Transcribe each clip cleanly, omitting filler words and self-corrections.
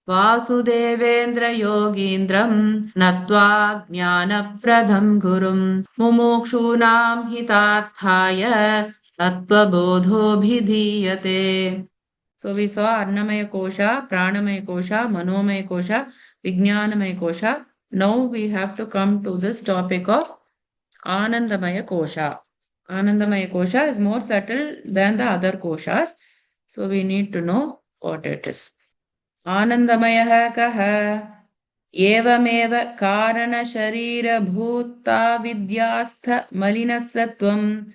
वासुदेवेन्द्र योगीन्द्रं नत्वा ज्ञानप्रदं गुरुं मुमुक्षूणां हितार्थाय तत्त्वबोधोऽभिधीयते. So we saw Annamaya kośā, Pranamaya kośā, Manomaya kośā, Vijnanamaya kośā. Now we have to come to this topic of Ānandamaya kośā. Ānandamaya kośā is more subtle than the other kośās. So we need to know what it is. ānandamayaḥ kāraṇa evameva kāraṇa śarīra bhūtāvidyāstha malina sattvaṃ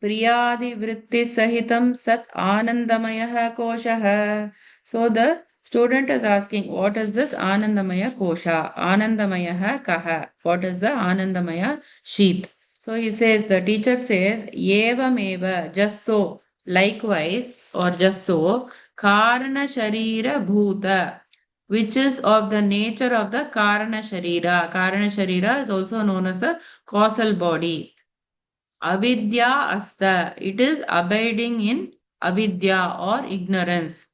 priyādivṛttisahitaṃ sat ānandamayaḥ kośaḥ. So the student is asking, what is this ānandamaya kośā? ānandamayaḥ kāraṇa. What is the ānandamaya sheath? So he says, the teacher says, evameva, just so, likewise, or just so, kāraṇa śarīra bhūta, which is of the nature of the kāraṇa śarīra. Kāraṇa śarīra is also known as the causal body. Avidyāstha, it is abiding in avidya or ignorance.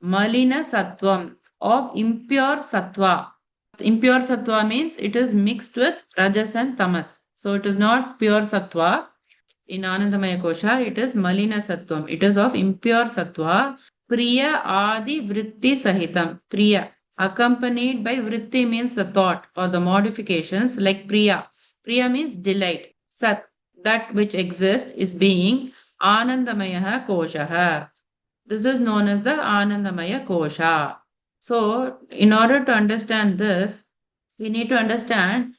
Malina sattvaṃ, of impure sattva. Impure sattva means it is mixed with rajas and tamas. So it is not pure sattva. In Ānandamaya kośā, it is malina sattvaṃ. It is of impure sattva. priyādivṛttisahitaṃ. Priya, accompanied by vritti means the thought or the modifications like priya. Priya means delight. Sat, that which exists, is being ānandamayaḥ kośaḥ. This is known as the Ānandamaya kośā. So, in order to understand this, we need to understand,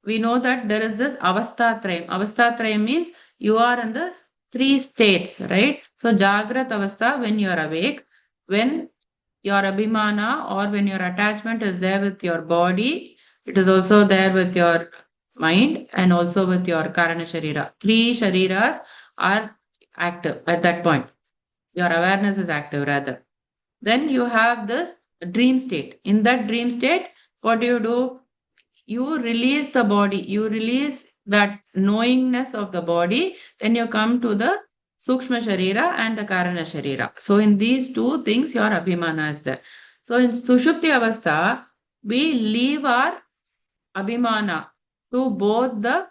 we know that there is this avasthatrayam. Avasthatrayam means you are in the three states, right? So, Jagrat avastha, when you are awake, when your abhimana or when your attachment is there with your body, it is also there with your mind and also with your kāraṇa śarīra. Three shariras are active at that point. Your awareness is active rather. Then you have this dream state. In that dream state, what do? You release the body. You release that knowingness of the body. Then you come to the sukshma sharira and the kāraṇa śarīra. So in these two things, your abhimana is there. So in sushupti avastha, we leave our abhimana to both the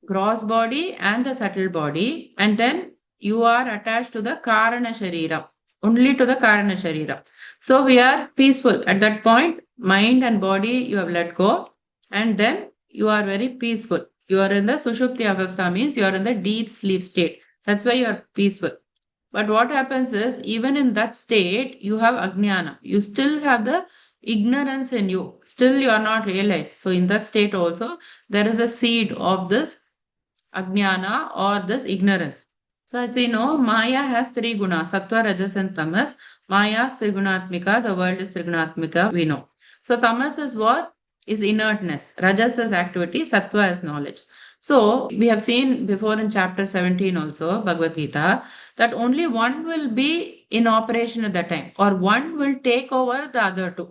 gross body and the subtle body, and then you are attached to the kāraṇa śarīra, only to the kāraṇa śarīra. So we are peaceful at that point. Mind and body you have let go, and then you are very peaceful. You are in the sushupti avastha, means you are in the deep sleep state. That's why you are peaceful. But what happens is, even in that state, you have ajnana. You still have the ignorance in you. Still you are not realized. So in that state also, there is a seed of this ajnana or this ignorance. So as we know, Maya has three gunas, sattva, rajas and tamas. Maya is trigunatmika, the world is trigunatmika, we know. So tamas is what? Is inertness. Rajas is activity, sattva is knowledge. So we have seen before in chapter 17 also, Bhagavad Gita, that only one will be in operation at that time, or one will take over the other two.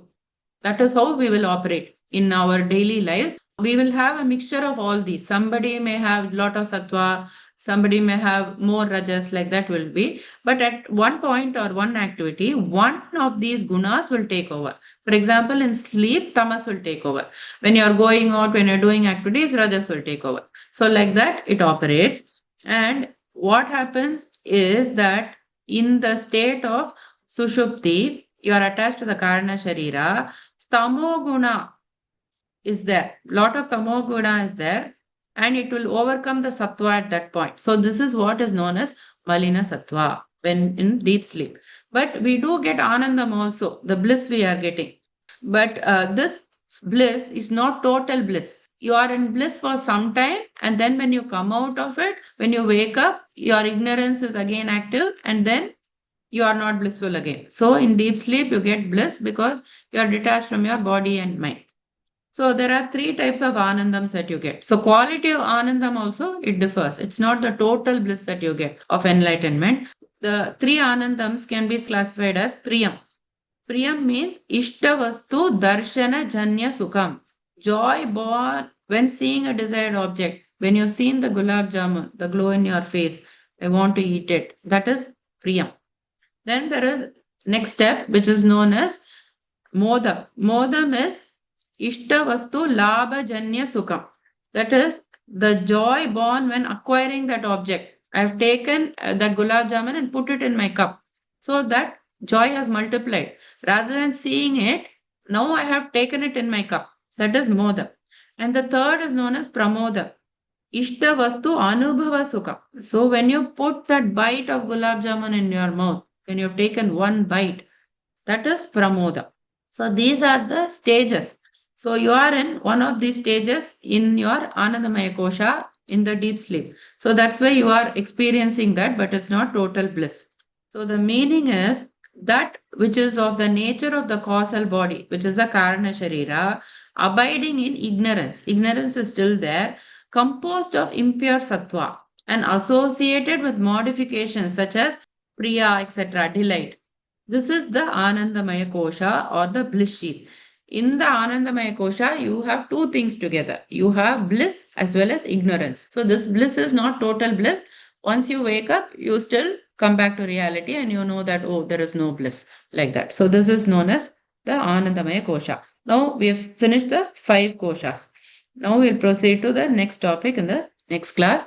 That is how we will operate in our daily lives. We will have a mixture of all these. Somebody may have a lot of sattva, somebody may have more rajas, like that will be. But at one point or one activity, one of these gunas will take over. For example, in sleep, tamas will take over. When you are going out, when you are doing activities, rajas will take over. So like that, it operates. And what happens is that in the state of sushupti, you are attached to the kāraṇa śarīra, tamoguna is there. Lot of tamoguna is there. And it will overcome the sattva at that point. So this is what is known as malina sattva when in deep sleep. But we do get ānandam also, the bliss we are getting. But this bliss is not total bliss. You are in bliss for some time, and then when you come out of it, when you wake up, your ignorance is again active, and then you are not blissful again. So in deep sleep, you get bliss because you are detached from your body and mind. So there are three types of ānandams that you get. So quality of ānandam also, it differs. It's not the total bliss that you get of enlightenment. The three ānandams can be classified as priyam. Priyam means ishtavastu darshana janya sukham. Joy born when seeing a desired object. When you've seen the gulab jamun, the glow in your face, I want to eat it. That is priyam. Then there is next step, which is known as Modam. Modam is Ishtavastu Labhajanya Sukham. That is the joy born when acquiring that object. I have taken that gulab jamun and put it in my cup. So that joy has multiplied. Rather than seeing it, now I have taken it in my cup. That is Moda. And the third is known as Pramoda. Ishtavastu Anubhava Sukha. So when you put that bite of gulab jamun in your mouth, when you have taken one bite, that is Pramoda. So these are the stages. So you are in one of these stages in your Ānandamaya kośā in the deep sleep. So that's why you are experiencing that, but it's not total bliss. So the meaning is that which is of the nature of the causal body, which is the kāraṇa śarīra, abiding in ignorance. Ignorance is still there, composed of impure sattva and associated with modifications such as priya, etc., delight. This is the Ānandamaya kośā or the bliss sheath. In the Ānandamaya kośā, you have two things together. You have bliss as well as ignorance. So this bliss is not total bliss. Once you wake up, you still come back to reality and you know that, oh, there is no bliss like that. So this is known as the Ānandamaya kośā. Now we have finished the 5 kośās. Now we'll proceed to the next topic in the next class.